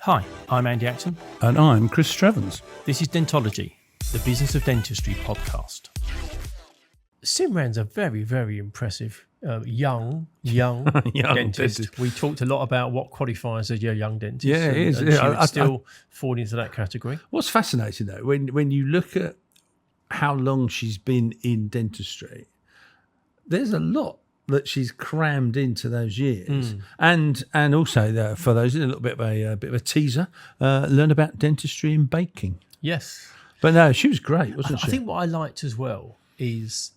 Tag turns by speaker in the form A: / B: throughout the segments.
A: Hi, I'm Andy Acton.
B: And I'm Chris Strevens.
A: This is Dentology, the Business of Dentistry podcast. Simran's a very, very impressive young dentist. We talked a lot about what qualifies as your young dentist.
B: Yeah, it is.
A: And she would still fall into that category.
B: What's fascinating, though, when you look at how long she's been in dentistry, there's a lot that she's crammed into those years, and also for those, a little bit of a teaser. Learn about dentistry and baking.
A: Yes,
B: but no, she was great, wasn't she?
A: I think what I liked as well is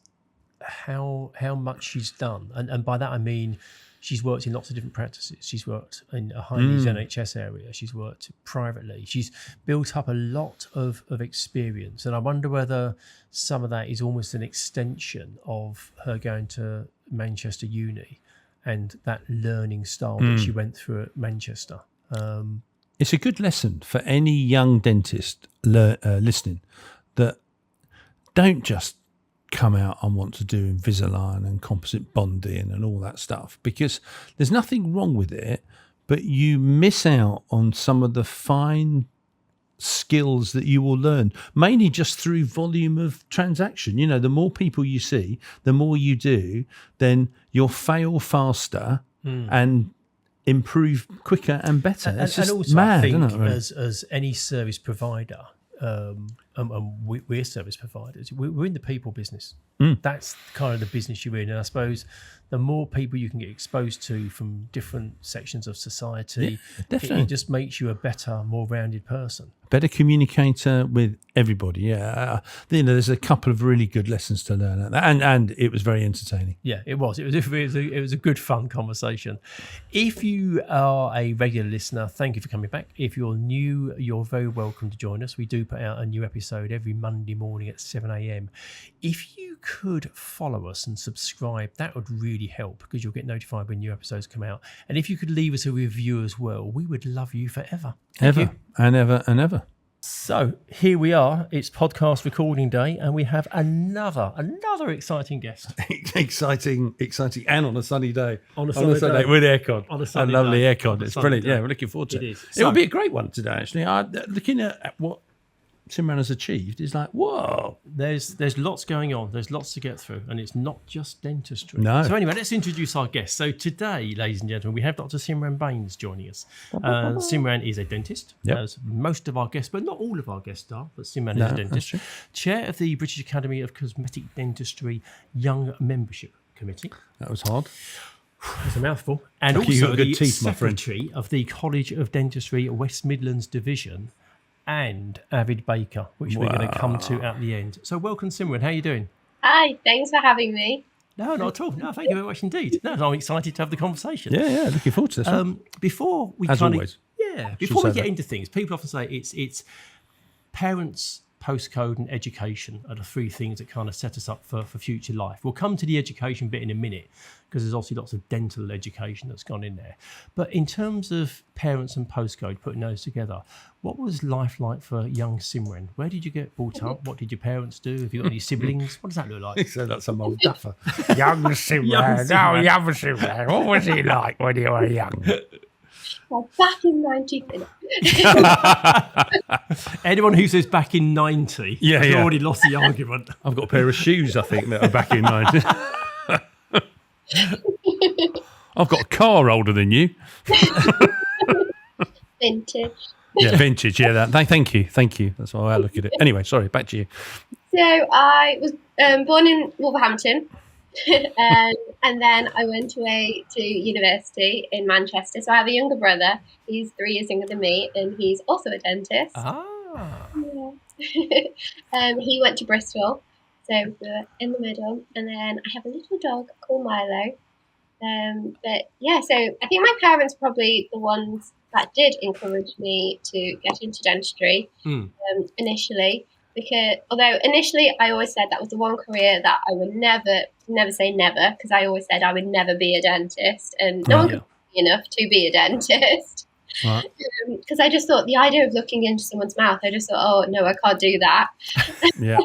A: how much she's done, and by that I mean she's worked in lots of different practices. She's worked in a high-needs NHS area. She's worked privately. She's built up a lot of experience, and I wonder whether some of that is almost an extension of her going to Manchester Uni and that learning style that she went through at Manchester.
B: It's a good lesson for any young dentist listening, that don't just come out and want to do Invisalign and composite bonding and all that stuff, because there's nothing wrong with it, but you miss out on some of the fine skills that you will learn, mainly just through volume of transaction. You know, the more people you see, the more you do, then you'll fail faster and improve quicker and better. It's just
A: also,
B: mad,
A: I think,
B: isn't it, really?
A: as any service provider, and we're service providers, we're in the people business. That's kind of the business you're in, and I suppose the more people you can get exposed to from different sections of society, it just makes you a better, more rounded person.
B: Better communicator with everybody. Yeah, there's a couple of really good lessons to learn at that, and it was very entertaining.
A: Yeah, it was. It was a good, fun conversation. If you are a regular listener, thank you for coming back. If you're new, you're very welcome to join us. We do put out a new episode every Monday morning at 7 a.m. If you could follow us and subscribe, that would really help, because you'll get notified when new episodes come out. And if you could leave us a review as well, we would love you forever. Thank you.
B: And ever.
A: So here we are. It's podcast recording day, and we have another exciting guest.
B: exciting, and on a sunny day.
A: On a sunny day
B: with aircon.
A: On a sunny
B: lovely
A: day.
B: aircon. It's brilliant. Day. Yeah, we're looking forward to it.
A: It is.
B: It will be a great one today, actually. Looking at what Simran has achieved is like, whoa.
A: There's lots going on. There's lots to get through, and it's not just dentistry.
B: No.
A: So anyway, let's introduce our guest. So today, ladies and gentlemen, we have Dr. Simran Bains joining us. Simran is a dentist, as most of our guests, but not all of our guests are, but Simran is a dentist. Chair of the British Academy of Cosmetic Dentistry Young Membership Committee.
B: That was hard.
A: It's a mouthful. And also the Secretary of the College of Dentistry West Midlands Division, and avid baker, which we're going to come to at the end. So welcome, Simran. How are you doing?
C: Hi, thanks for having me.
A: No, not at all. No, thank you very much indeed. No, I'm excited to have the conversation.
B: Yeah, looking forward to this.
A: Before we
B: As always.
A: Before we get into things, people often say it's parents, postcode, and education are the three things that kind of set us up for future life. We'll come to the education bit in a minute, because there's obviously lots of dental education that's gone in there. But in terms of parents and postcode, putting those together, what was life like for young Simran? Where did you get brought up? What did your parents do? Have you got any siblings? What does that look like?
B: So that's some old duffer. Young Simran. Young Simran. What was he like when you were young?
C: Well, back in 90.
A: Anyone who says back in 90 has already lost the argument.
B: I've got a pair of shoes, I think, that are back in 90. I've got a car older than you.
C: Vintage.
B: Yeah, vintage. Yeah, thank you. That's how I look at it. Anyway, sorry, back to you.
C: So I was born in Wolverhampton, and then I went away to university in Manchester. So I have a younger brother. He's 3 years younger than me, and he's also a dentist. Yeah. He went to Bristol, so we're in the middle. And then I have a little dog called Milo. But yeah, so I think my parents are probably the ones that did encourage me to get into dentistry initially, because although initially I always said that was the one career that I would never say never, because I always said I would never be a dentist, and no one could be enough to be a dentist. Because I just thought the idea of looking into someone's mouth, I just thought, oh no, I can't do that.
B: Yeah,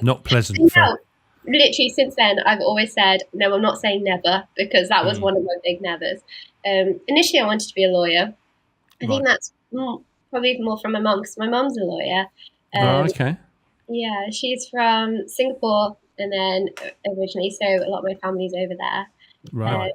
B: not pleasant.
C: Literally since then, I've always said, no, I'm not saying never, because that was one of my big nevers. Initially, I wanted to be a lawyer. I think that's probably more from my mum, because my mum's a lawyer.
B: Okay.
C: Yeah, she's from Singapore, and then originally, so a lot of my family's over there.
B: Right.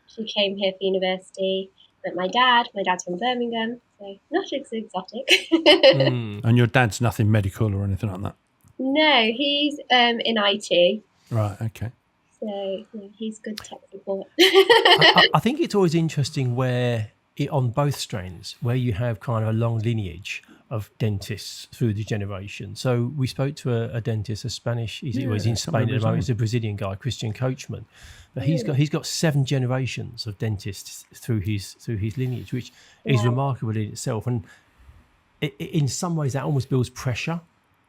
C: She came here for university. But my dad's from Birmingham, so not as exotic.
B: And your dad's nothing medical or anything like that?
C: No, he's in IT.
B: Right, okay.
C: So yeah, he's good tech support.
A: I think it's always interesting where on both strains, where you have kind of a long lineage of dentists through the generation. So we spoke to a dentist, a Spanish, he's in Spain at the moment, he's a Brazilian guy, Christian Coachman. But he's got 7 generations of dentists through his lineage, which is remarkable in itself. And in some ways that almost builds pressure,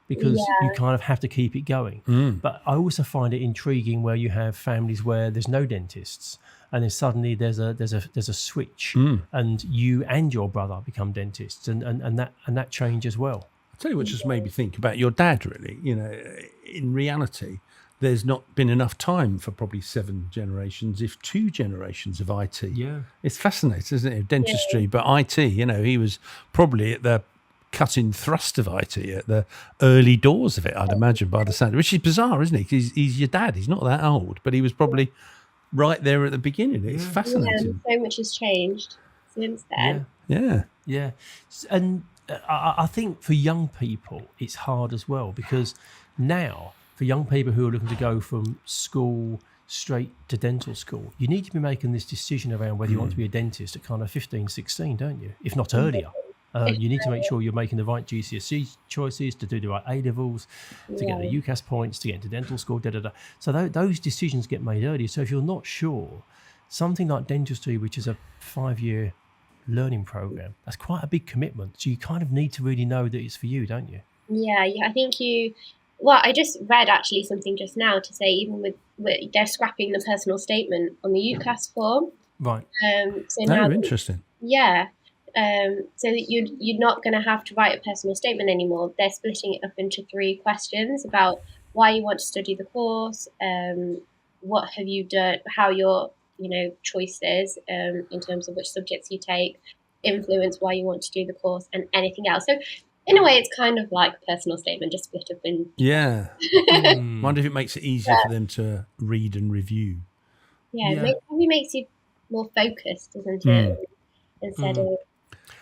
A: because you kind of have to keep it going. But I also find it intriguing where you have families where there's no dentists, and then suddenly there's a switch, and you and your brother become dentists, and that change as well.
B: I'll tell you what just made me think about your dad, really. You know, in reality, there's not been enough time for probably 7 generations, if 2 generations of IT.
A: Yeah.
B: It's fascinating, isn't it? Dentistry, but IT, you know, he was probably at the cutting thrust of IT, at the early doors of it, I'd imagine, by the sound, which is bizarre, isn't he? He's your dad. He's not that old, but he was probably right there at the beginning. It's fascinating.
C: So much has changed since then.
B: Yeah.
A: And I think for young people, it's hard as well, because now for young people who are looking to go from school straight to dental school, you need to be making this decision around whether you want to be a dentist at kind of 15, 16, don't you? If not earlier. You need to make sure you're making the right GCSE choices, to do the right A-levels, to get the UCAS points, to get into dental school, So those decisions get made earlier. So if you're not sure, something like dentistry, which is a 5-year learning program, that's quite a big commitment. So you kind of need to really know that it's for you, don't you?
C: Yeah, I think well, I just read actually something just now to say even with they're scrapping the personal statement on the UCAS form.
A: Right.
C: So now,
B: interesting.
C: Yeah. So that you're not going to have to write a personal statement anymore. They're splitting it up into 3 questions about why you want to study the course, what have you done, how your choices in terms of which subjects you take influence why you want to do the course, and anything else. So in a way, it's kind of like a personal statement, just split up in.
B: Yeah. Wonder if it makes it easier for them to read and review.
C: It probably makes you more focused, doesn't it? Instead of.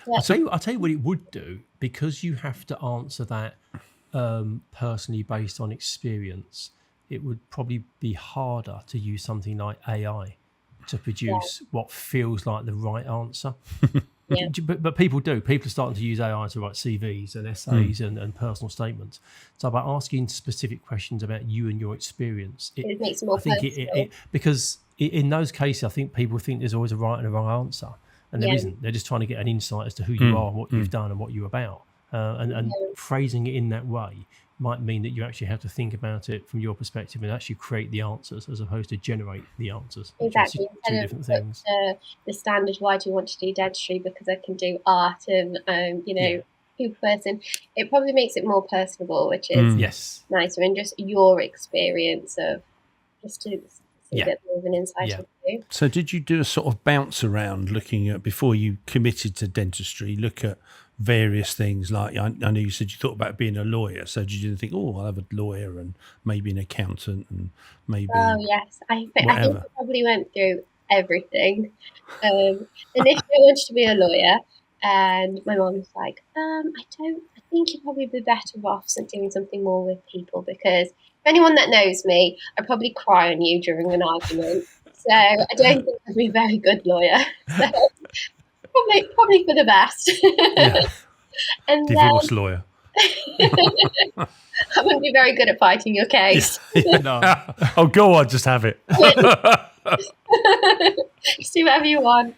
A: I'll tell you what it would do, because you have to answer that personally based on experience. It would probably be harder to use something like AI to produce what feels like the right answer. But people do. People are starting to use AI to write CVs and essays and personal statements. So by asking specific questions about you and your experience,
C: it makes it more personal.
A: Because in those cases, I think people think there's always a right and a wrong answer. And there isn't. They're just trying to get an insight as to who you are, what you've done, and what you're about. And phrasing it in that way might mean that you actually have to think about it from your perspective and actually create the answers, as opposed to generate the answers.
C: Exactly.
A: Two different things.
C: The standard, why do you want to do dentistry? Because I can do art and, people person. It probably makes it more personable, which is nicer, and just your experience of just to see a bit more of an insight into you.
B: So did you do a sort of bounce around looking at, before you committed to dentistry, look at various things? Like I know you said you thought about being a lawyer, so did you think, I'll have a lawyer and maybe an accountant and maybe
C: I think I probably went through everything. Initially I wanted to be a lawyer, and my mom was like, I think you'd probably be better off doing something more with people, because anyone that knows me, I probably cry on you during an argument. So I don't think I'd be a very good lawyer. So probably for the best. And
B: divorce lawyer.
C: I wouldn't be very good at fighting your case.
A: No.
B: Oh, go on, just have it.
C: Just do whatever you want.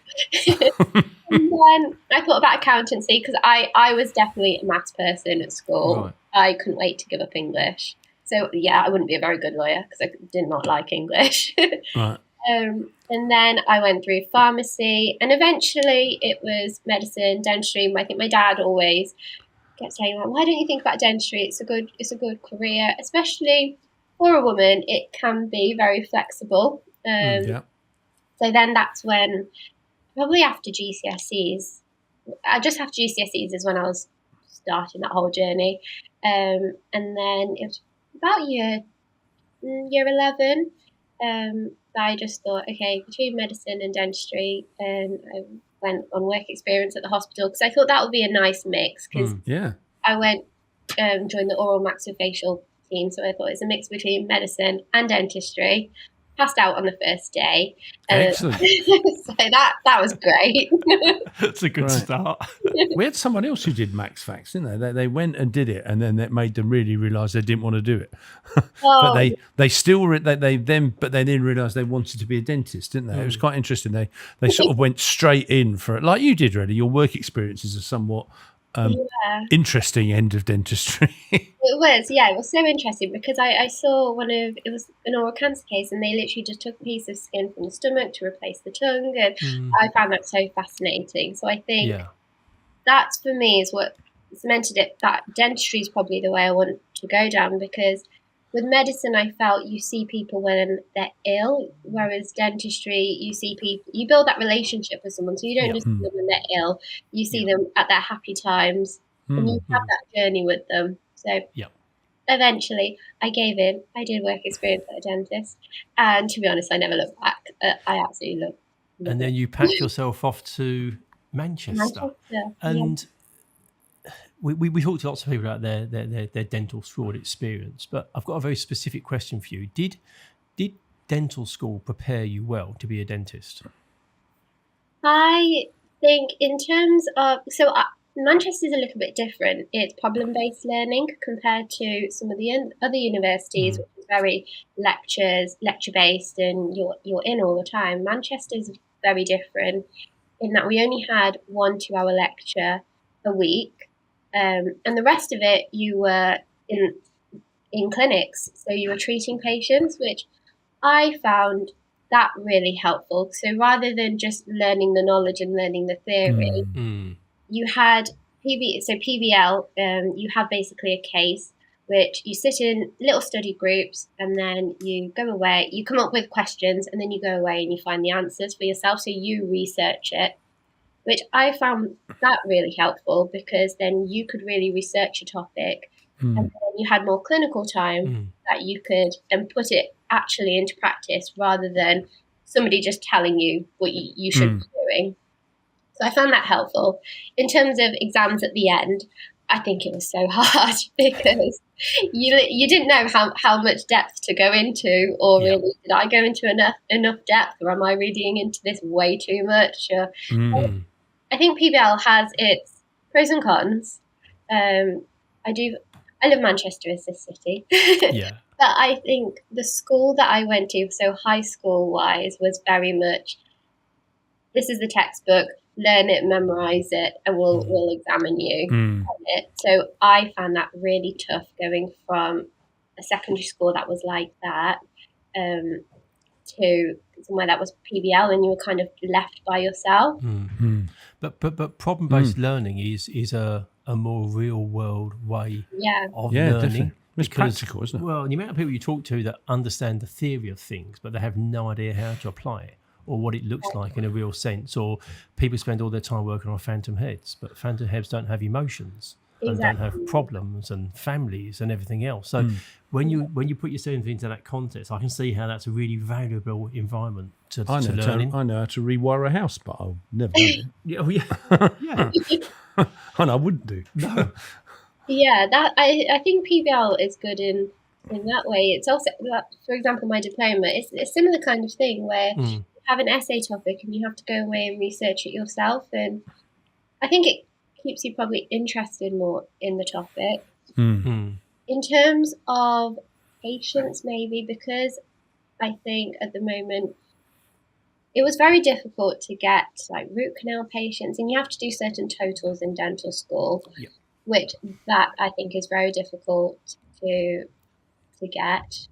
C: And then I thought about accountancy, because I was definitely a maths person at school.
A: Right.
C: I couldn't wait to give up English. So, I wouldn't be a very good lawyer because I did not like English.
B: Right.
C: And then I went through pharmacy, and eventually it was medicine, dentistry. I think my dad always kept saying, why don't you think about dentistry? It's a good career, especially for a woman. It can be very flexible. So then that's when, probably after GCSEs, I just after GCSEs is when I was starting that whole journey. And then it was about year 11 that I just thought, okay, between medicine and dentistry, and I went on work experience at the hospital because I thought that would be a nice mix because I went joined the oral maxillofacial team, so I thought it's a mix between medicine and dentistry. Passed out on the first day.
B: Excellent.
C: So that was great.
A: That's a good start.
B: We had someone else who did Max Fax, didn't they? They went and did it, and then that made them really realise they didn't want to do it. But they still they didn't realise they wanted to be a dentist, didn't they? It was quite interesting. They sort of went straight in for it, like you did. Really, your work experiences are somewhat interesting end of dentistry.
C: It was so interesting because I saw it was an oral cancer case, and they literally just took a piece of skin from the stomach to replace the tongue, and I found that so fascinating. So I think that for me is what cemented it, that dentistry is probably the way I want to go down, because with medicine I felt you see people when they're ill, whereas dentistry you build that relationship with someone, so you don't just see them when they're ill, you see them at their happy times, and you have that journey with them. So eventually I gave in. I did work experience at a dentist, and to be honest I never looked back. I absolutely loved it.
A: And then you packed yourself off to Manchester. And we talked to lots of people about their dental school experience, but I've got a very specific question for you. Did dental school prepare you well to be a dentist?
C: I think in terms of Manchester is a little bit different. It's problem-based learning compared to some of the other universities, which is very lecture-based, and you're in all the time. Manchester is very different in that we only had 1 2-hour lecture a week, and the rest of it you were in clinics, so you were treating patients, which I found that really helpful. So rather than just learning the knowledge and learning the theory, you had PBL. You have basically a case which you sit in little study groups, and then you go away. You come up with questions, and then you go away and you find the answers for yourself. So you research it, which I found that really helpful because then you could really research a topic, and then you had more clinical time that you could and put it actually into practice rather than somebody just telling you what you should be doing. So I found that helpful. In terms of exams at the end, I think it was so hard because you didn't know how much depth to go into, or really did I go into enough depth, or am I reading into this way too much? I think PBL has its pros and cons. I love Manchester as a city. But I think the school that I went to, so high school wise, was very much, this is the textbook, learn it, memorize it, and we'll examine you on it. So I found that really tough going from a secondary school that was like that to somewhere that was PBL, and you were kind of left by yourself.
A: But problem-based learning is a more real-world way of learning.
B: Definitely. It's practical, isn't it?
A: Well, the amount of people you talk to that understand the theory of things, but they have no idea how to apply it or what it looks like in a real sense. Or people spend all their time working on phantom heads, but phantom heads don't have emotions and don't have problems and families and everything else. So when you put yourself into that context, I can see how that's a really valuable environment to learn.
B: I know how to rewire a house, but I'll never do it. I know I wouldn't do. No.
C: Yeah, that I think PBL is good in that way. It's also, for example, my diploma, it's a similar kind of thing where you have an essay topic and you have to go away and research it yourself. And I think it keeps you probably interested more in the topic. In terms of patients, maybe, because I think at the moment it was very difficult to get like root canal patients, and you have to do certain totals in dental school. Which that I think is very difficult to get,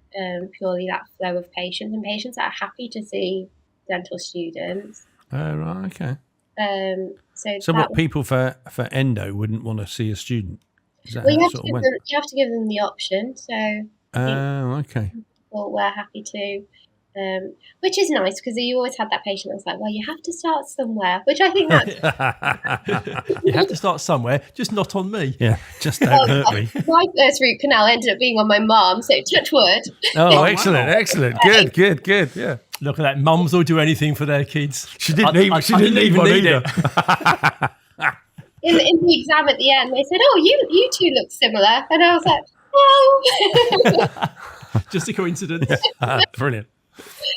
C: purely that flow of patients and patients that are happy to see dental students.
B: Right, okay.
C: So
B: what people for endo wouldn't want to see a student? Is that
C: you have to give them the option. So
B: okay.
C: Well, we're happy to which is nice because you always had that patient that's like, well, you have to start somewhere, which I think that's
A: You have to start somewhere, just not on me.
B: Yeah, just don't hurt me.
C: my first root canal ended up being on my mum, so touch wood.
B: Oh, excellent. Good. Yeah.
A: Look at that. Mums will do anything for their kids.
B: She didn't even need
A: it.
C: In the exam at the end, they said, "Oh, you two look similar," and I was like, "Oh."
A: Just a coincidence.
B: Brilliant.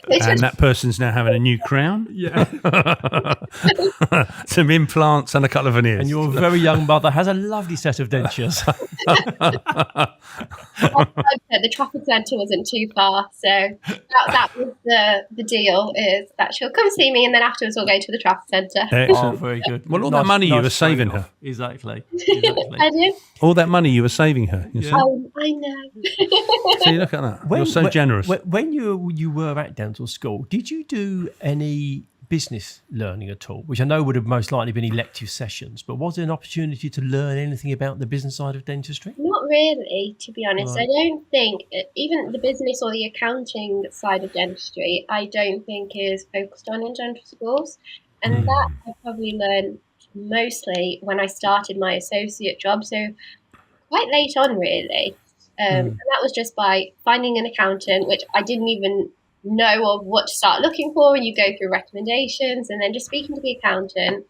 B: And that person's now having a new crown.
A: Yeah.
B: Some implants and a couple of veneers.
A: And your very young mother has a lovely set of dentures.
C: The traffic centre wasn't too far, so that was the deal, is that she'll come see me and then afterwards we'll go to the traffic centre.
B: Excellent.
A: Very good.
B: Well, all that money you were saving her.
A: Exactly.
C: I do.
B: All that money you were saving her.
A: Yeah.
C: I know.
B: See, look at that. You're so generous.
A: When you were at dental school, did you do any business learning at all? Which I know would have most likely been elective sessions, but was there an opportunity to learn anything about the business side of dentistry?
C: Not really, to be honest.
A: Right.
C: I don't think, even the business or the accounting side of dentistry, I don't think is focused on in dental schools. And that I probably learned mostly when I started my associate job, so quite late on, really. And that was just by finding an accountant, which I didn't even know of what to start looking for, and you go through recommendations and then just speaking to the accountant.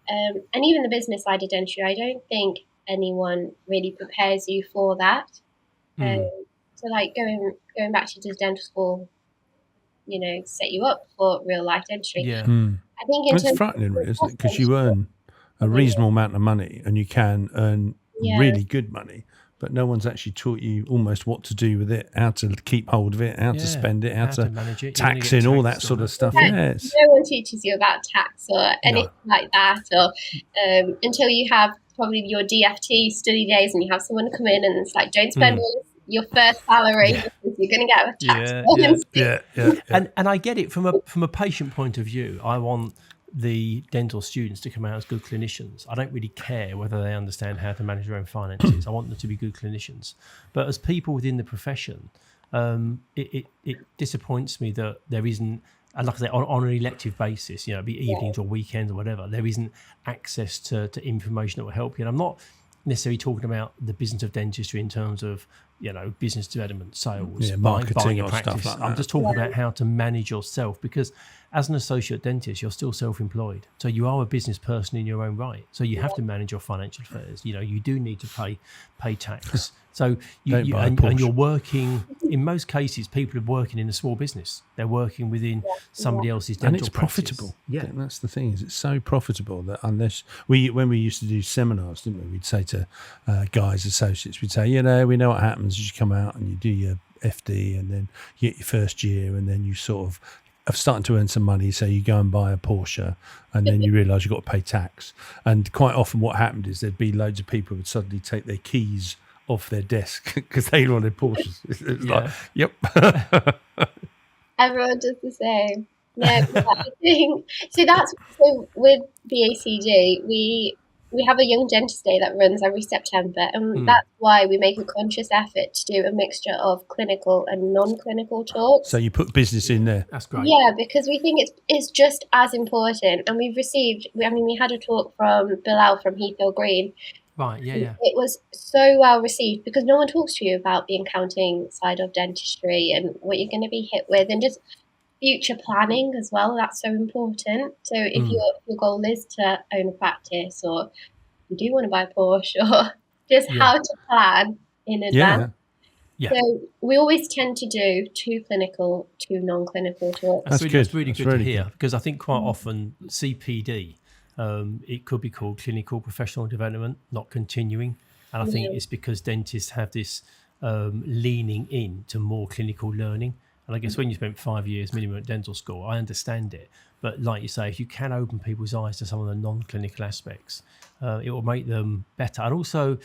C: And even the business side of dentistry, I don't think anyone really prepares you for that. So like going back to dental school, set you up for real life dentistry.
A: Yeah.
C: I think
B: It's frightening, really, isn't it? Because you earn a reasonable amount of money and you can earn really good money, but no one's actually taught you almost what to do with it, how to keep hold of it, how to spend it, how to
A: manage it,
B: tax in, all that sort of stuff. Yes.
C: No one teaches you about tax or anything like that, or until you have probably your DFT study days and you have someone come in and it's like, don't spend all your first salary because you're going to get a tax.
B: Yeah.
A: And I get it from a patient point of view. I want the dental students to come out as good clinicians. I don't really care whether they understand how to manage their own finances. I want them to be good clinicians. But as people within the profession, it disappoints me that there isn't, and like I say, on an elective basis, be evenings or weekends or whatever, there isn't access to information that will help you. And I'm not necessarily talking about the business of dentistry in terms of business development, sales,
B: marketing
A: buying
B: or
A: practice.
B: stuff like that.
A: I'm just talking about how to manage yourself, because as an associate dentist, you're still self-employed. So you are a business person in your own right. So you have to manage your financial affairs. You do need to pay tax. So and you're working, in most cases, people are working in a small business. They're working within somebody else's dental
B: and it's
A: practice.
B: profitable. Yeah, and that's the thing, is it's so profitable that unless when we used to do seminars, didn't we? We'd say to guys, associates, we'd say, we know what happens is you come out and you do your FD and then you get your first year and then you sort of are starting to earn some money, so you go and buy a Porsche and then you realise you've got to pay tax. And quite often what happened is there'd be loads of people who would suddenly take their keys off their desk because they wanted Porsches. It's like, yep.
C: Everyone does the same. Yeah, I think so with BACD, we have a Young Dentist Day that runs every September, and that's why we make a conscious effort to do a mixture of clinical and non-clinical talks.
B: So you put business in there.
A: That's great.
C: Yeah, because we think it's just as important. And we had a talk from Bilal from Heathfield Green.
A: Right, yeah.
C: It was so well received because no one talks to you about the accounting side of dentistry and what you're going to be hit with, and just future planning as well. That's so important. So if your goal is to own a practice, or you do want to buy a Porsche, or just how to plan in advance.
A: Yeah.
C: So we always tend to do 2 clinical, 2 non-clinical talks.
A: That's really good to hear, because I think quite often CPD, it could be called clinical professional development, not continuing. And I think it's because dentists have this leaning in to more clinical learning. And I guess when you spent 5 years minimum at dental school, I understand it. But like you say, if you can open people's eyes to some of the non-clinical aspects, it will make them better. And also,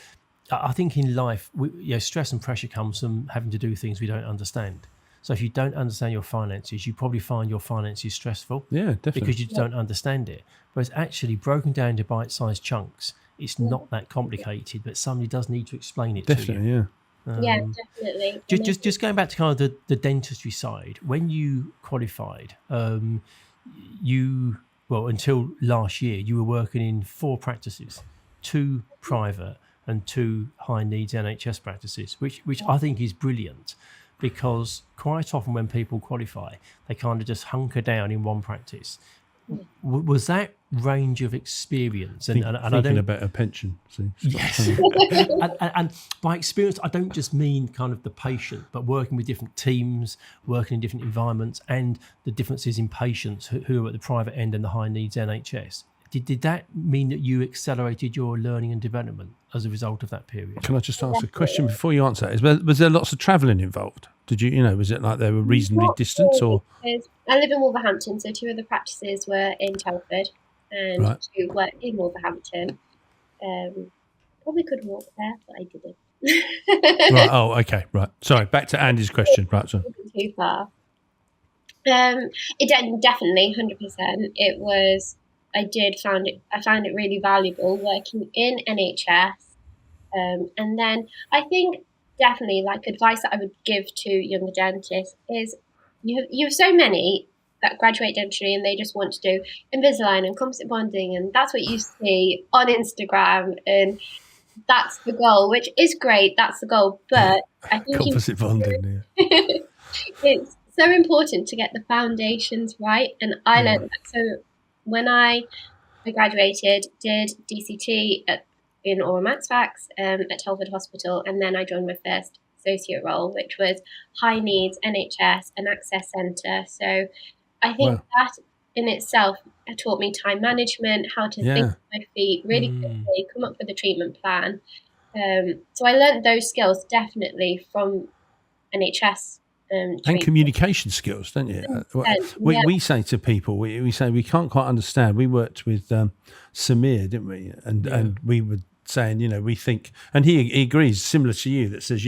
A: I think in life, stress and pressure comes from having to do things we don't understand. So if you don't understand your finances, you probably find your finances stressful.
B: Yeah, definitely.
A: Because you don't understand it. Whereas actually broken down into bite-sized chunks, it's not that complicated, but somebody does need to explain it to you.
B: Definitely, yeah.
C: Yeah, definitely.
A: Just going back to kind of the dentistry side, when you qualified, until last year, you were working in 4 practices, 2 private and 2 high needs NHS practices, which I think is brilliant, because quite often when people qualify, they kind of just hunker down in one practice. Was that range of experience and
B: thinking about a pension? See,
A: yes, and by experience, I don't just mean kind of the patient, but working with different teams, working in different environments, and the differences in patients who are at the private end and the high needs NHS. Did that mean that you accelerated your learning and development as a result of that period?
B: Can I just ask a question before you answer that? Was there lots of travelling involved? Did you was it like they were reasonably distant, or?
C: I live in Wolverhampton, so 2 of the practices were in Telford and 2 were in Wolverhampton. Probably could walk there, but I didn't.
B: Right. Oh, okay. Right. Sorry. Back to Andy's question. Right. So.
C: Too far. It definitely 100%. It was. I found it really valuable working in NHS, and then I think definitely like advice that I would give to younger dentists is you have so many that graduate dentistry and they just want to do Invisalign and composite bonding, and that's what you see on Instagram, and that's the goal, which is great. That's the goal, but I think
B: composite bonding. Yeah.
C: It's so important to get the foundations right, and I learned that. So when I graduated, did DCT in oral max facs at Telford Hospital, and then I joined my first associate role, which was high needs NHS and access centre. So I think that in itself taught me time management, how to think on my feet really quickly, come up with a treatment plan. So I learned those skills definitely from NHS.
B: And communication skills, don't you? We say to people, we say we can't quite understand. We worked with Samir, didn't we? And we were saying, we think, and he agrees, similar to you, that says,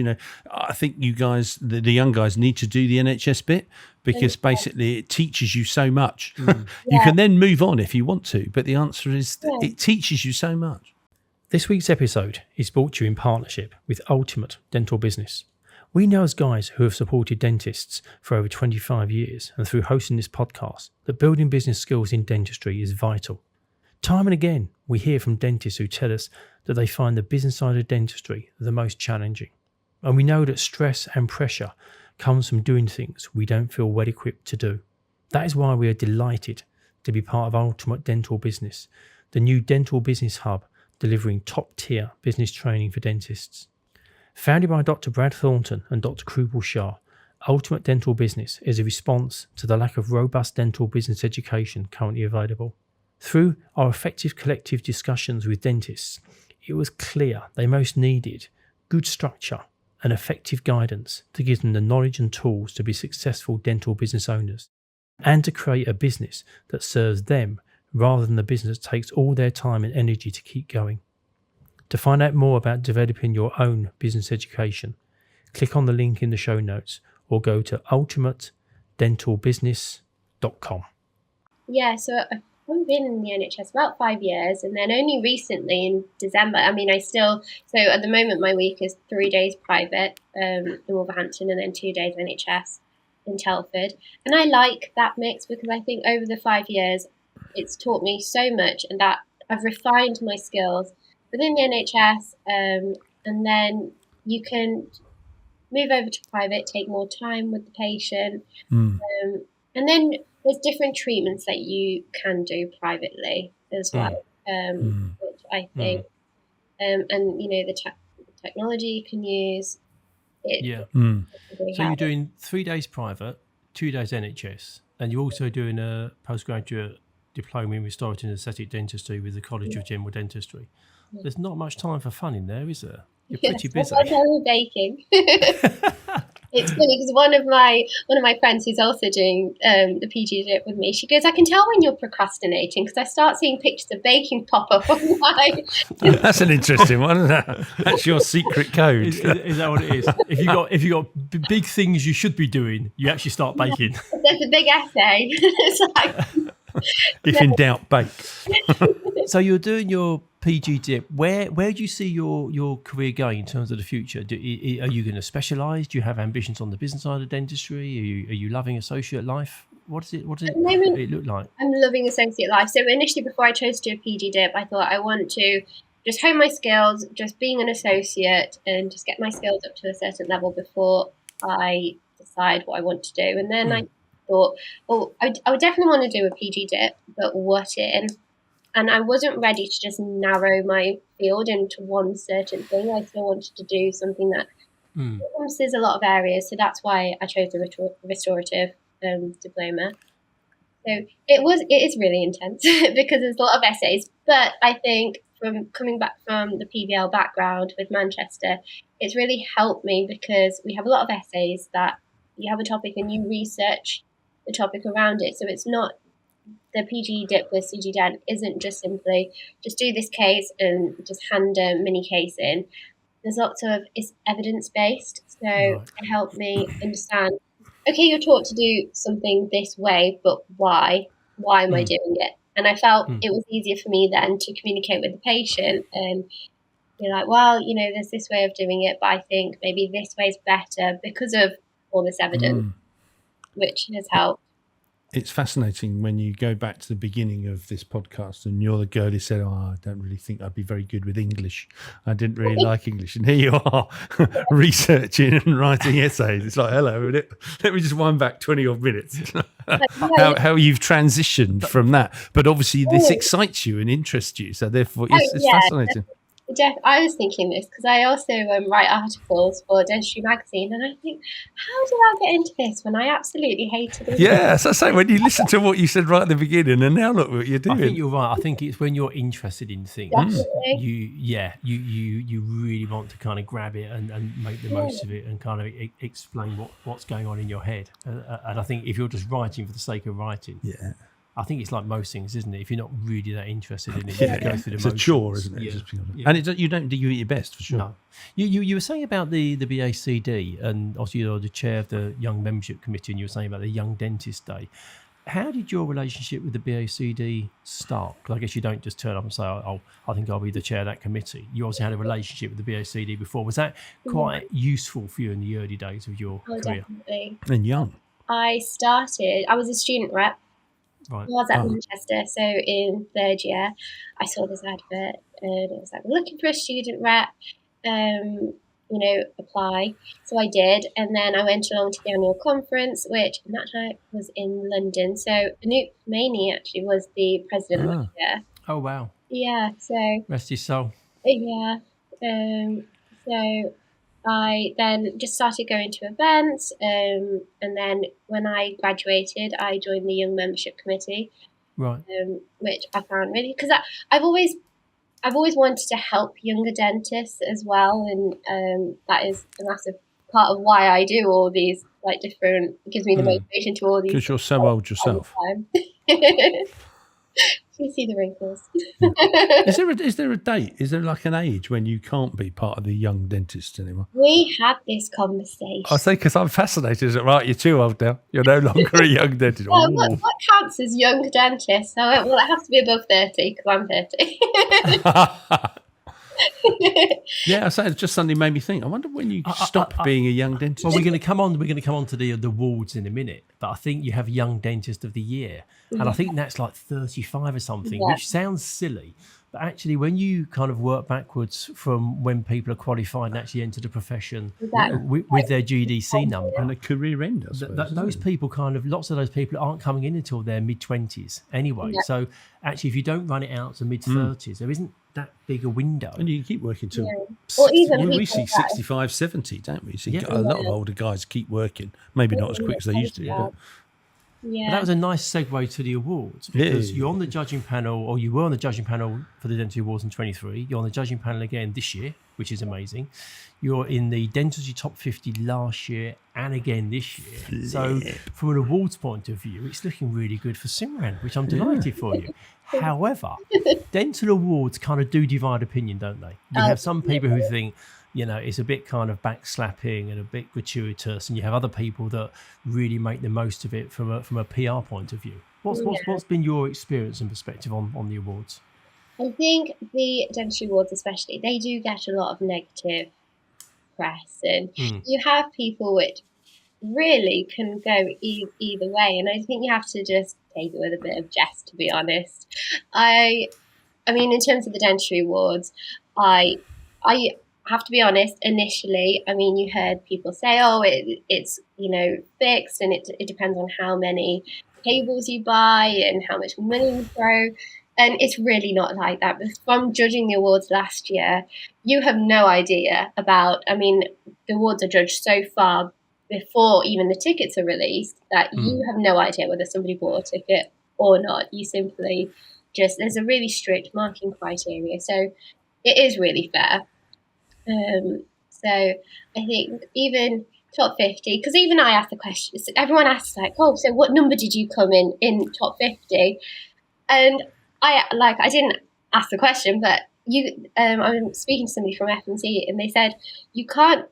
B: I think you guys, the young guys, need to do the NHS bit, because basically it teaches you so much. You can then move on if you want to, but the answer is it teaches you so much.
A: This week's episode is brought to you in partnership with Ultimate Dental Business. We know as guys who have supported dentists for over 25 years and through hosting this podcast that building business skills in dentistry is vital. Time and again, we hear from dentists who tell us that they find the business side of dentistry the most challenging. And we know that stress and pressure comes from doing things we don't feel well equipped to do. That is why we are delighted to be part of Ultimate Dental Business, the new dental business hub delivering top-tier business training for dentists. Founded by Dr. Brad Thornton and Dr. Krubel Shah, Ultimate Dental Business is a response to the lack of robust dental business education currently available. Through our effective collective discussions with dentists, it was clear they most needed good structure and effective guidance to give them the knowledge and tools to be successful dental business owners, and to create a business that serves them rather than the business that takes all their time and energy to keep going. To find out more about developing your own business education, click on the link in the show notes or go to ultimatedentalbusiness.com.
C: Yeah, so I've only been in the NHS about 5 years, and then only recently in December, so at the moment my week is 3 days private in Wolverhampton and then 2 days NHS in Telford. And I like that mix because I think over the 5 years it's taught me so much, and that I've refined my skills within the NHS, and then you can move over to private, take more time with the patient, and then there's different treatments that you can do privately as well, which I think, and the technology you can use.
A: So you're doing 3 days private, 2 days NHS, and you're also doing a postgraduate diploma in Restorative and Aesthetic Dentistry with the College of General Dentistry. There's not much time for fun in there, is there? You're pretty busy.
C: I'm baking. It's funny because one of my friends who's also doing the PGDip with me, she goes, I can tell when you're procrastinating because I start seeing pictures of baking pop up online.
B: That's an interesting one, isn't it? That's your secret code.
A: Is that what it is? If you got big things you should be doing, you actually start baking.
C: There's a big essay. It's like,
B: if in doubt, bake.
A: So you're doing your PG dip. Where do you see your career going in terms of the future? Are you going to specialise? Do you have ambitions on the business side of dentistry? Are you loving associate life? What does it look like?
C: I'm loving associate life. So initially, before I chose to do a PG dip, I thought I want to just hone my skills, just being an associate, and just get my skills up to a certain level before I decide what I want to do. And then I thought, I would definitely want to do a PG dip, but what in? And I wasn't ready to just narrow my field into one certain thing. I still wanted to do something that encompasses a lot of areas. So that's why I chose the restorative diploma. So it is really intense because there's a lot of essays. But I think from coming back from the PBL background with Manchester, it's really helped me because we have a lot of essays that you have a topic and you research the topic around it. So it's not the PG dip with CG Dent isn't just simply just do this case and just hand a mini case in. There's lots of it's evidence based, so it helped me understand. Okay, you're taught to do something this way, but why? Why am I doing it? And I felt it was easier for me then to communicate with the patient and be like, well, there's this way of doing it, but I think maybe this way is better because of all this evidence, which has helped.
B: It's fascinating when you go back to the beginning of this podcast and you're the girl who said, I don't really think I'd be very good with English. I didn't really like English. And here you are researching and writing essays. It's like, hello, let me just wind back 20 odd minutes. how you've transitioned from that. But obviously this excites you and interests you. So therefore it's fascinating.
C: I was thinking this because I also write articles for Dentistry magazine, and I think, how did I get into this when I absolutely hated it?
B: Yeah, as I say, when you listen to what you said right at the beginning, and now look what you're doing.
A: I think you're right. I think it's when you're interested in things, you really want to kind of grab it and make the most of it and kind of explain what's going on in your head. And I think if you're just writing for the sake of writing, I think it's like most things, isn't it? If you're not really that interested in it, you go through the motions.
B: It's a chore, isn't it? And you don't do your best, for sure.
A: No. You were saying about the BACD, and obviously you're the chair of the Young Membership Committee, and you were saying about the Young Dentist Day. How did your relationship with the BACD start? Because I guess you don't just turn up and say, I think I'll be the chair of that committee. You also had a relationship with the BACD before. Was that quite useful for you in the early days of your career?
C: Definitely.
B: And young.
C: I was a student rep. Right. I was at Manchester, so in third year, I saw this advert and it was like, we're looking for a student rep, apply. So I did, and then I went along to the annual conference, which at that time was in London. So Anoop Maney actually was the president last year.
A: Oh, wow.
C: Yeah, so...
A: Rest his soul.
C: Yeah. So I then just started going to events, and then when I graduated, I joined the Young Membership Committee,
A: right?
C: Which I found really, because I've always wanted to help younger dentists as well, and that is a massive part of why I do all these different. It gives me the motivation to all these.
B: Because you're so old yourself.
C: You see the wrinkles.
B: Is there a date? Is there like an age when you can't be part of the young dentists anymore?
C: We had this conversation.
B: I say because I'm fascinated. Is it right? You're too old now. You're no longer a young dentist.
C: Well, what counts as young dentist? So it has to be above 30 because I'm 30.
B: Yeah, I say it just suddenly made me think. I wonder when you stop being a young dentist.
A: Well, we're going to come on to the awards in a minute, but I think you have Young Dentist of the Year, and I think that's like 35 or something, which sounds silly, but actually, when you kind of work backwards from when people are qualified and actually enter the profession with their GDC number
B: and a career end, I suppose,
A: those people lots of those people aren't coming in until their mid-20s anyway. Yeah. So actually, if you don't run it out to mid-30s, there isn't that big a window.
B: And you can keep working till we see 65, 70, don't we? So a lot of older guys keep working, maybe not as quick as they used to. But
A: that was a nice segue to the awards, because you're on the judging panel, or you were on the judging panel for the Dentistry Awards in 23. You're on the judging panel again this year, which is amazing. You're in the Dentistry Top 50 last year and again this year. So from an awards point of view, it's looking really good for Simran, which I'm delighted for you. However, dental awards kind of do divide opinion, don't they? You have some people who think, it's a bit kind of backslapping and a bit gratuitous, and you have other people that really make the most of it from a PR point of view. What's been your experience and perspective on the awards?
C: I think the Dentistry Awards especially, they do get a lot of negative press, and you have people which really can go either way, and I think you have to just take it with a bit of jest, to be honest. I mean, in terms of the Dentistry Awards, I have to be honest, initially, I mean, you heard people say, oh, it's, fixed, and it depends on how many cables you buy and how much money you throw. And it's really not like that. But from judging the awards last year, you have no idea about, I mean, the awards are judged so far before even the tickets are released that you have no idea whether somebody bought a ticket or not. You simply there's a really strict marking criteria. So it is really fair. So I think even top 50, because even I asked the question, everyone asks like, oh, so what number did you come in top 50? And I didn't ask the question, but I'm speaking to somebody from FMC, and they said you can't,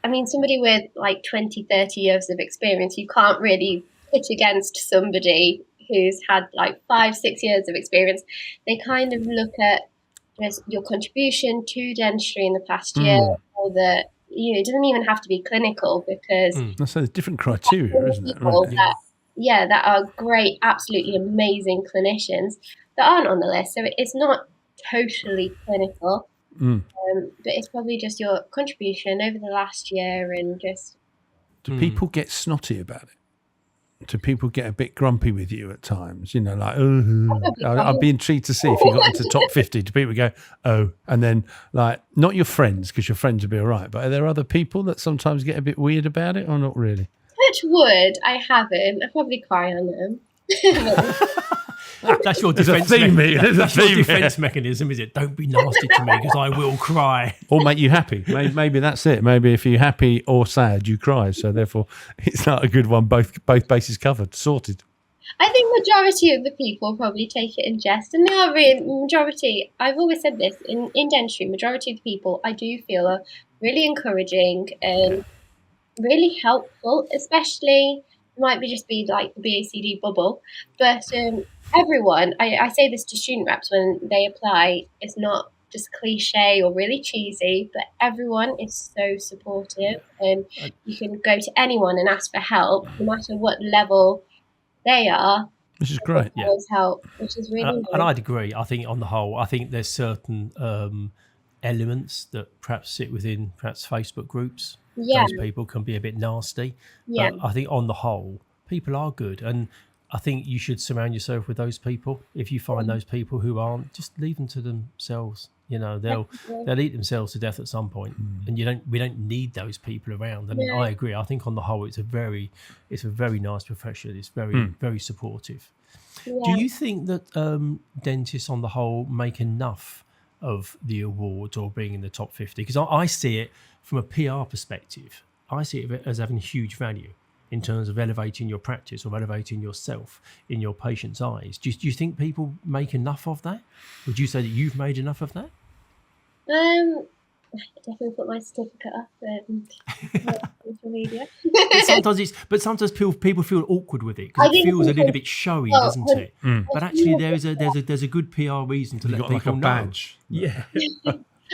C: I mean, somebody with like 20, 30 years of experience, you can't really pit against somebody who's had like 5-6 years of experience. They kind of look at just your contribution to dentistry in the past year, or it doesn't even have to be clinical, because
B: so there's different criteria, isn't it? Right.
C: That are great, absolutely amazing clinicians that aren't on the list. So it's not totally clinical, but it's probably just your contribution over the last year, and just.
B: Do people get snotty about it? Do people get a bit grumpy with you at times? Like, I'd be intrigued to see if you got into top 50. Do people go, oh, and then like, not your friends, because your friends would be all right, but are there other people that sometimes get a bit weird about it, or not really?
C: Touch wood, I haven't. I probably cry on them.
A: That's your defense. That's your defense mechanism, is it? Don't be nasty to me, because I will cry.
B: Or make you happy. Maybe that's it. Maybe if you're happy or sad, you cry. So therefore, it's not a good one. Both bases covered, sorted.
C: I think majority of the people probably take it in jest, and they are really majority. I've always said this in dentistry. Majority of the people I do feel are really encouraging and really helpful, especially. Might just be like the BACD bubble, but everyone, I say this to student reps when they apply, it's not just cliche or really cheesy, but everyone is so supportive, and you can go to anyone and ask for help, no matter what level they are.
B: Which is great.
C: Yeah. Help, which is really
A: and I'd agree. I think on the whole, I think there's certain elements that perhaps sit within perhaps Facebook groups. Those people can be a bit nasty. But I think on the whole, people are good. And I think you should surround yourself with those people. If you find those people who aren't, just leave them to themselves. They'll eat themselves to death at some point. And we don't need those people around. And I agree. I think on the whole, it's a very nice profession. It's very, very supportive. Yeah. Do you think that dentists on the whole make enough of the awards or being in the top 50? Because I see it from a PR perspective. I see it as having huge value in terms of elevating your practice or elevating yourself in your patient's eyes. Do you think people make enough of that? Would you say that you've made enough of that?
C: I definitely put my certificate up on social media.
A: but sometimes people feel awkward with it, because it feels a little bit showy, doesn't it? But actually, there's a good PR reason to let people
B: like a badge.
A: Know. Yeah.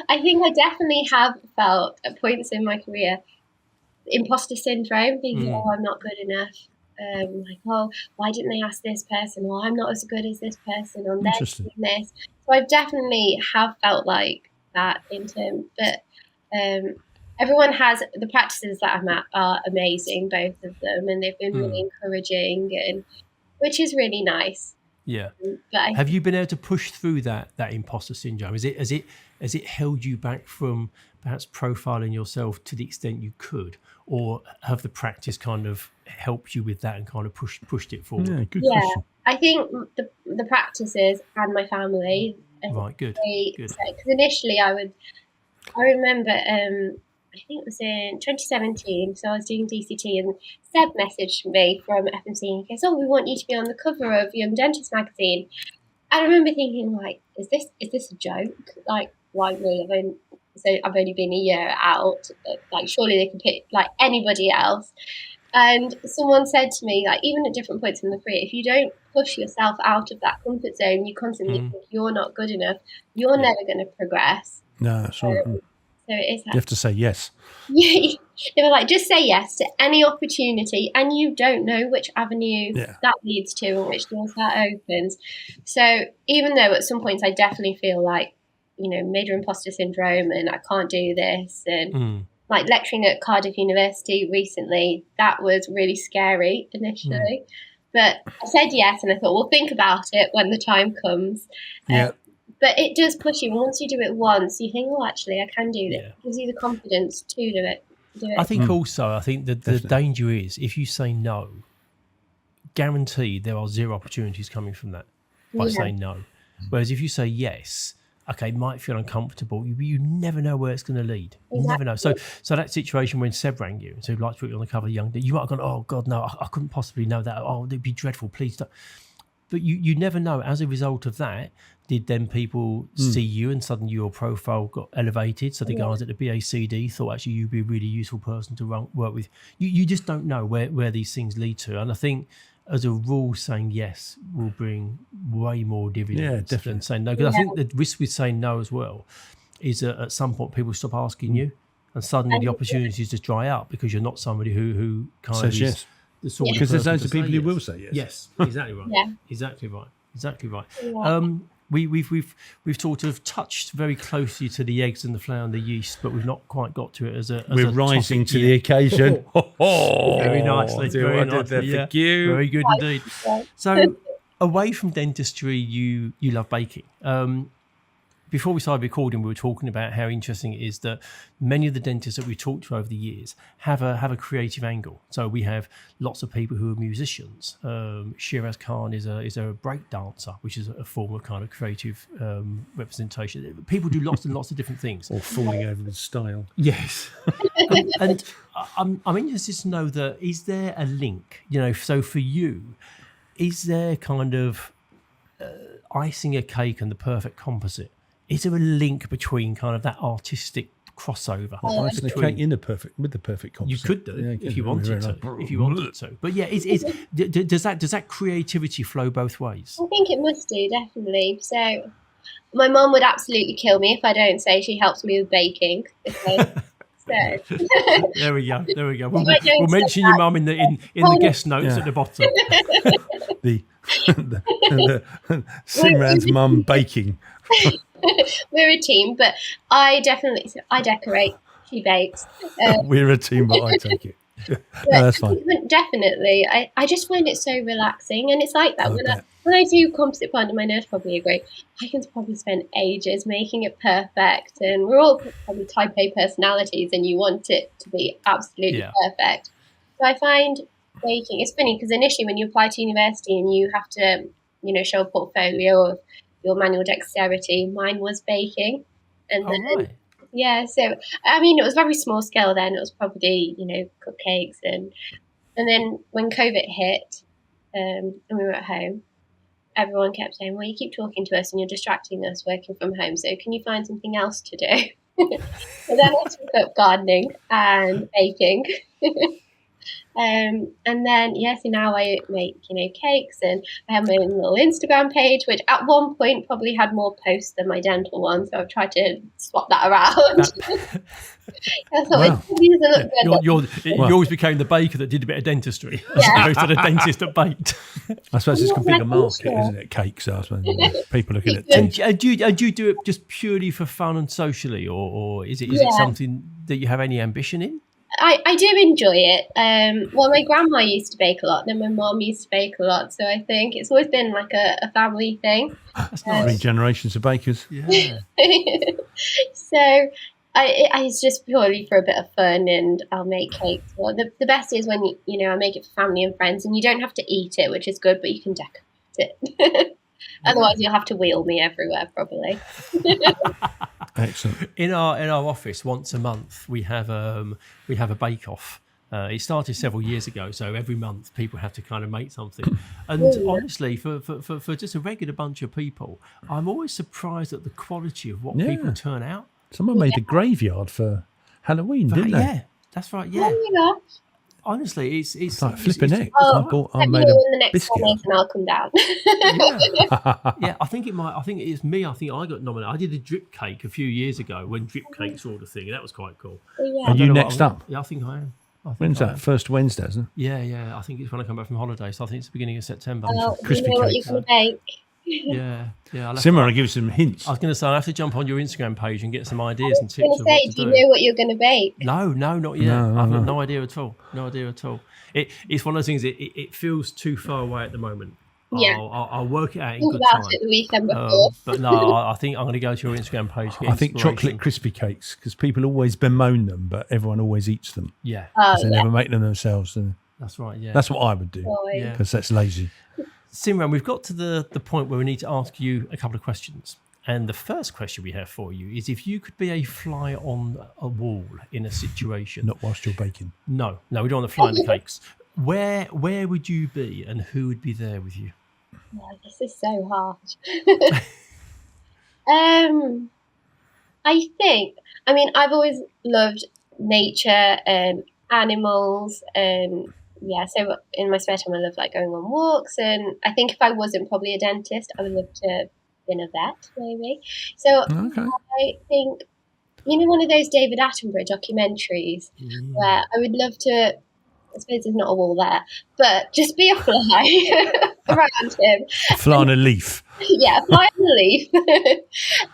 C: I think I definitely have felt at points in my career imposter syndrome, thinking, oh, I'm not good enough. Like, oh, why didn't they ask this person? Well, I'm not as good as this person on this. So I definitely have felt like that in terms, but everyone has, the practices that I'm at are amazing, both of them, and they've been really encouraging, and which is really nice.
A: Yeah. But have you been able to push through that imposter syndrome? Has it held you back from perhaps profiling yourself to the extent you could, or have the practice kind of helped you with that and kind of pushed it forward?
B: Yeah, good question.
C: I think the practices and my family.
A: Right, good.
C: Because initially I remember, I think it was in 2017, so I was doing DCT, and Seb messaged me from FMC, and he goes, oh, we want you to be on the cover of Young Dentist magazine. I remember thinking, like, is this a joke? Like, why me? I've only been a year out. Like, surely they can pick like anybody else. And someone said to me, like, even at different points in the career, if you don't push yourself out of that comfort zone, you constantly think you're not good enough, you're never going to progress.
B: No, sure.
C: So it is.
B: You have to say yes.
C: They were like, just say yes to any opportunity, and you don't know which avenue that leads to and which doors that opens. So even though at some points I definitely feel like, major imposter syndrome and I can't do this, and like lecturing at Cardiff University recently, that was really scary initially. But I said yes, and I thought, we'll think about it when the time comes. But it does push you. Once you do it once, you think, oh, actually, I can do this. It gives you the confidence to do it.
A: I think also, the danger is if you say no, guaranteed there are zero opportunities coming from that by saying no. Whereas if you say yes, okay, it might feel uncomfortable. You never know where it's going to lead. You never know. So that situation when Seb rang you and said, "I'd like to put you on the cover of Young," you might have gone, "Oh God, no, I couldn't possibly know that. Oh, it'd be dreadful. Please don't." But you never know. As a result of that, did then people see you and suddenly your profile got elevated? So the guys at the BACD thought actually you'd be a really useful person to work with. You just don't know where these things lead to. And I think as a rule, saying yes will bring way more dividends than saying no. Because I think the risk with saying no as well is that at some point people stop asking you, and suddenly the opportunities just dry up because you're not somebody who kind
B: says
A: of
B: yes.
A: Because
B: there's loads of people who will say yes.
A: Yes, exactly right. Exactly right.
C: Yeah.
A: We've sort of touched very closely to the eggs and the flour and the yeast, but we've not quite got to it as a.
B: We're rising to the occasion.
A: Very nicely. Very nicely.
B: Thank you.
A: Very good indeed. So, away from dentistry, you love baking. Before we started recording, we were talking about how interesting it is that many of the dentists that we talked to over the years have a creative angle. So we have lots of people who are musicians. Shiraz Khan is a break dancer, which is a form of kind of creative representation. People do lots and lots of different things.
B: Or falling over with style.
A: Yes. and I'm interested to know that, is there a link? So for you, is there kind of icing a cake and the perfect composite? Is there a link between kind of that artistic crossover?
B: Icing a cake with the perfect composite.
A: You could do if you wanted to. But yeah, does that creativity flow both ways?
C: I think it must do, definitely. So my mum would absolutely kill me if I don't say she helps me with baking.
A: There we go. We'll mention your mum in the guest notes at the bottom.
B: the Simran's mum baking.
C: We're a team, but I decorate, she bakes.
B: We're a team, but I take it. No, that's fine.
C: Definitely. I just find it so relaxing, and it's like that when I do composite bond, and my nurse probably agree, I can probably spend ages making it perfect, and we're all probably type A personalities, and you want it to be absolutely perfect. So I find baking, it's funny because initially when you apply to university and you have to, show a portfolio of your manual dexterity, mine was baking. And then, so I mean, it was very small scale then. It was probably, cupcakes, and then when COVID hit, and we were at home, everyone kept saying, "Well, you keep talking to us and you're distracting us working from home. So can you find something else to do?" So then I took up gardening and baking. And then, so now I make, cakes, and I have my own little Instagram page, which at one point probably had more posts than my dental one. So I've tried to swap that around.
A: Yours became the baker that did a bit of dentistry, as opposed to the dentist that baked.
B: I suppose it's a bigger market, isn't it? Cakes, I suppose. People looking at teeth.
A: And do you do it just purely for fun and socially, or is it something that you have any ambition in?
C: I do enjoy it. Well, my grandma used to bake a lot, then my mom used to bake a lot. So I think it's always been like a family thing.
B: That's not 3 generations of bakers.
A: Yeah.
C: So it's just purely for a bit of fun, and I'll make cakes. Well, the best is when I make it for family and friends, and you don't have to eat it, which is good, but you can decorate it. Otherwise, you'll have to wheel me everywhere, probably.
B: Excellent.
A: In our office, once a month, we have a bake-off. It started several years ago, so every month people have to kind of make something. And honestly, for just a regular bunch of people, I'm always surprised at the quality of what people turn out.
B: Someone made a graveyard for Halloween, didn't they?
A: Yeah, that's right. Yeah.
C: Oh my gosh.
A: honestly,
B: It's like flipping
A: it's-
B: egg.
C: Oh,
B: I
C: let me
B: made
C: know
B: a
C: when the next
B: biscuit.
C: one is, and I'll come down.
A: Yeah, I think it's me. I think I got nominated. I did a drip cake a few years ago when drip cakes were all the thing, and that was quite cool.
C: So, yeah.
B: Are
A: I don't
B: you
A: know what
B: next
A: I'm-
B: up?
A: Yeah, I think I am.
B: When's that? First Wednesday, isn't it?
A: Yeah. I think it's when I come back from holiday, so I think it's the beginning of September.
C: Well, you
B: crispy
C: know what
B: cakes.
C: you're going to bake.
A: Yeah. I'll have
B: Simran,
A: to-
B: I'll give you some hints.
A: I was going to say I have to jump on your Instagram page and get some ideas and
C: I was
A: tips of
C: going
A: what
C: to
A: to
C: say,
A: do.
C: do you know what you're going to bake?
A: No, not yet.
B: No,
A: I've got
B: no.
A: no idea at all. No idea at all. It's one of those things. It feels too far away at the moment.
C: Yeah.
A: I'll work it out in
C: Think
A: good
C: about
A: time.
C: it the weekend before.
A: But no, I think I'm going to go to your Instagram page. To get
B: I think
A: inspiration.
B: chocolate crispy cakes, because people always bemoan them, but everyone always eats them
A: Yeah,
C: Oh,
B: because they
C: yeah.
B: never make them themselves. And
A: that's right. Yeah,
B: that's what I would do,
C: Boy.
A: yeah.
B: because that's lazy.
A: Simran, we've got to the point where we need to ask you a couple of questions. And the first question we have for you is if you could be a fly on a wall in a situation.
B: Not whilst you're baking.
A: No, we don't want to fly in the cakes. Where would you be and who would be there with you?
C: Oh, this is so hard. I mean, I've always loved nature and animals, and yeah. So in my spare time, I love like going on walks, and I think if I wasn't probably a dentist, I would love to have been a vet, maybe. So
B: Okay.
C: I think, one of those David Attenborough documentaries where I would love to. I suppose there's not a wall there, but just be a fly around him.
B: Fly on a leaf.
C: Yeah, fly on the leaf,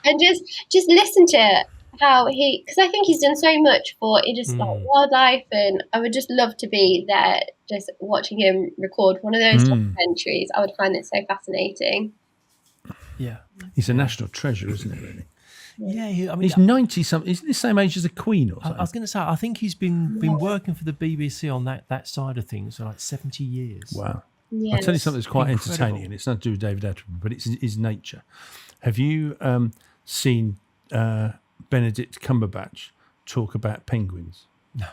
C: and just listen to how because I think he's done so much for just like wildlife, and I would just love to be there, just watching him record one of those documentaries. I would find it so fascinating.
A: Yeah.
B: He's a national treasure, isn't he, really?
A: Yeah, I mean,
B: He's 90-something. He's the same age as the Queen or
A: I
B: something.
A: was going to say, I think he's been working for the BBC on that side of things for like 70 years.
B: Wow.
C: Yeah,
B: I'll tell you something that's quite
A: incredible.
B: entertaining, and it's not to do with David Attenborough, but it's his nature. Have you seen Benedict Cumberbatch talk about penguins?
A: No.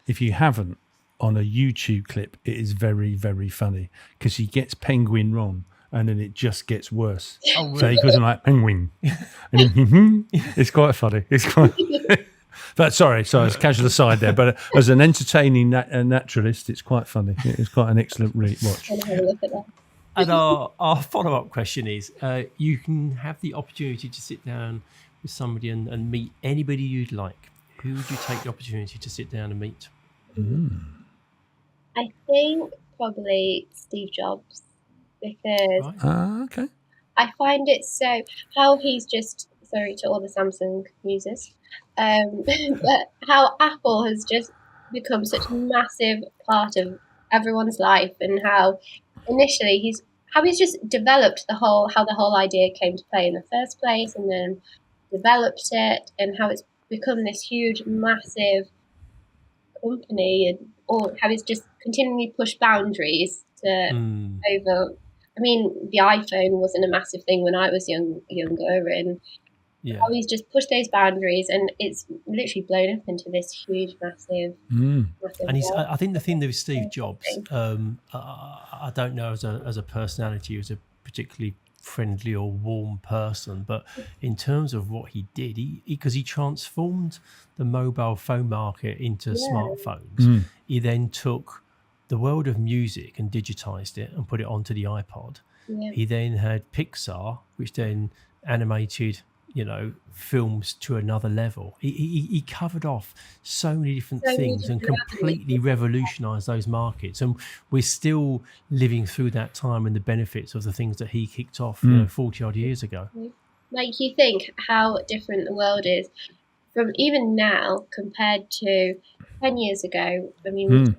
B: If you haven't, on a YouTube clip, it is very, very funny because he gets penguin wrong and then it just gets worse.
A: Oh,
B: So he
A: really?
B: goes on like penguin. And then, it's quite funny. It's quite. But sorry, it's casual aside there. But as an entertaining naturalist, it's quite funny. It's quite an excellent watch.
C: I'm gonna have a look at that.
A: And our follow-up question is, you can have the opportunity to sit down with somebody and meet anybody you'd like. Who would you take the opportunity to sit down and meet?
C: I think probably Steve Jobs, because
A: Right.
B: Okay.
C: I find it so how he's just sorry to all the Samsung users, but how Apple has just become such a massive part of everyone's life, and how initially he's just developed how the whole idea came to play in the first place, and then developed it, and how it's become this huge, massive company, and or how it's just continually pushed boundaries to over. I mean, the iPhone wasn't a massive thing when I was younger, and
A: Yeah.
C: how he's just pushed those boundaries, and it's literally blown up into this huge, massive.
A: And he's,
C: world.
A: I think the thing with Steve Jobs, I don't know as a personality, he was a particularly friendly or warm person, but in terms of what he did, because he transformed the mobile phone market into smartphones. He then took the world of music and digitized it and put it onto the iPod.
C: Yeah.
A: He then had Pixar, which then animated, films to another level. He covered off so many different
C: So many
A: things and
C: different
A: completely revolutionized those markets. And we're still living through that time and the benefits of the things that he kicked off 40 odd years ago.
C: Like, you think how different the world is from even now compared to 10 years ago. I mean,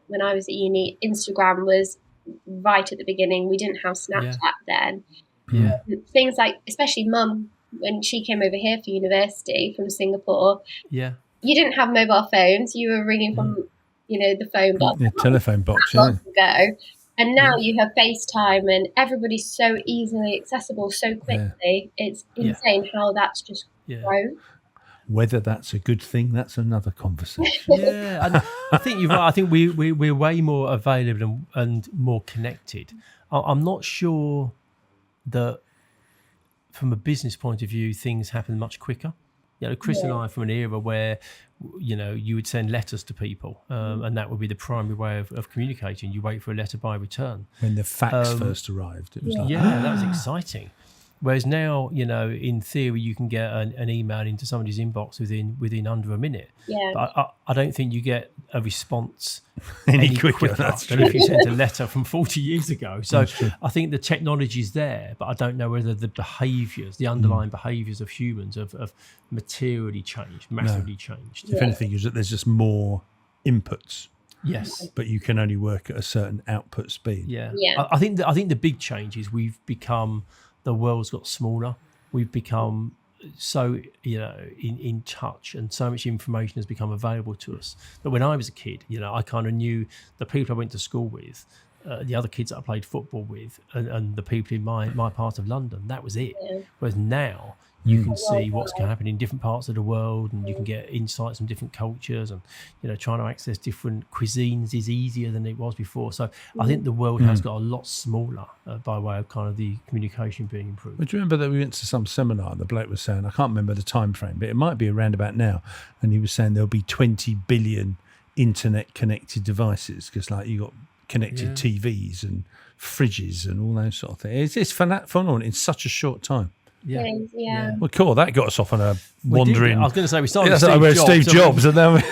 C: when I was at uni, Instagram was right at the beginning. We didn't have Snapchat then.
A: Yeah.
C: Things like, especially Mum, when she came over here for university from Singapore,
A: Yeah.
C: you didn't have mobile phones. You were ringing from, the phone box.
B: Yeah, telephone box. Yeah.
C: Months ago. And now you have FaceTime, and everybody's so easily accessible so quickly. It's insane how that's just grown.
B: Whether that's a good thing, that's another conversation.
A: Yeah, and I think you're right. I think we're way more available and more connected. I'm not sure that from a business point of view, things happen much quicker. Chris and I are from an era where, you would send letters to people, and that would be the primary way of communicating. You wait for a letter by return.
B: When the fax first arrived, it was like,
A: that was exciting. Whereas now, in theory, you can get an email into somebody's inbox within under a minute.
C: Yeah.
A: But I don't think you get a response
B: any quicker. That's
A: than
B: true.
A: if you sent a letter from 40 years ago. So I think the technology's there, but I don't know whether the behaviours, the underlying behaviours of humans have materially changed, massively changed.
B: If anything, there's just more inputs.
A: Yes.
B: But you can only work at a certain output speed.
A: Yeah.
C: Yeah.
A: I think the big change is we've become, the world's got smaller. We've become so in touch, and so much information has become available to us. But when I was a kid, I kind of knew the people I went to school with, the other kids that I played football with, and the people in my part of London. That was it.
C: Yeah.
A: Whereas now you can see what's going to happen in different parts of the world, and you can get insights from different cultures, and trying to access different cuisines is easier than it was before. So I think the world has got a lot smaller by way of kind of the communication being improved.
B: But do you remember that we went to some seminar and the bloke was saying, I can't remember the time frame, but it might be around about now, and he was saying there'll be 20 billion internet connected devices, because you got connected TVs and fridges and all those sort of things. It's phenomenal in such a short time.
C: Yeah.
B: Well, cool. That got us off on a wandering.
A: I was going to say, we started
B: with
A: with
B: Steve Jobs, and then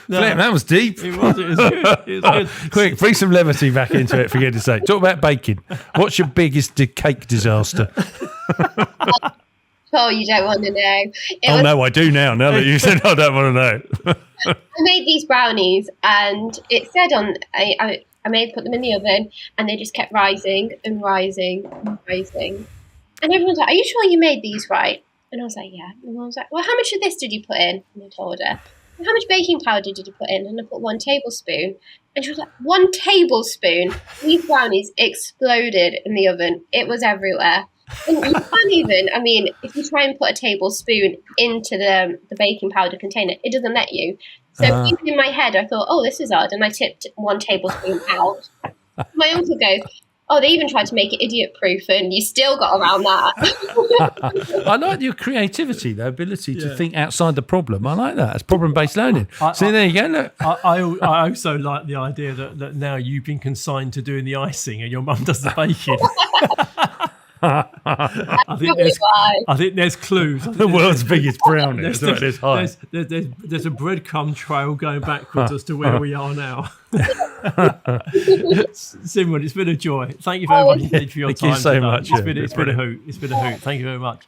A: No.
B: that was deep.
A: It was good. It was good.
B: Quick, bring some levity back into it, for goodness sake. Talk about baking. What's your biggest cake disaster?
C: Oh, you don't want to know.
B: No, I do now that you said I don't want to know.
C: I made these brownies, and it said on I may have put them in the oven, and they just kept rising and rising and rising. And everyone's like, "Are you sure you made these right?" And I was like, "Yeah." And I was like, "Well, how much of this did you put in?" And I told her. "And how much baking powder did you put in?" And I put 1 tablespoon. And she was like, 1 tablespoon? These brownies exploded in the oven. It was everywhere. And you can't even, if you try and put a tablespoon into the baking powder container, it doesn't let you. So even in my head, I thought, oh, this is odd. And I tipped 1 tablespoon out. My uncle goes, oh, they even tried to make it idiot-proof, and you still got around that.
B: I like your creativity, the ability to think outside the problem. I like that. It's problem-based learning. There you go. Look.
A: I also like the idea that now you've been consigned to doing the icing and your mum does the baking. I think there's clues.
B: The world's biggest brownie. There's a
A: breadcrumb trail going backwards as to where we are now. Simran, it's been a joy. Thank you very much indeed for your time.
B: Thank you so much.
A: It's been a hoot. It's been a hoot. Thank you very much.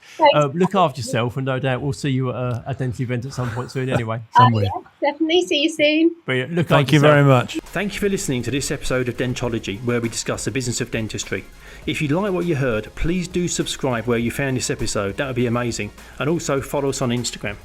A: Look after yourself, and no doubt we'll see you at a dental event at some point soon anyway.
B: Somewhere.
C: Yeah, definitely. See you soon.
A: Brilliant.
B: Thank you very much.
A: Thank you for listening to this episode of Dentology, where we discuss the business of dentistry. If you like what you heard, please do subscribe where you found this episode. That would be amazing. And also follow us on Instagram.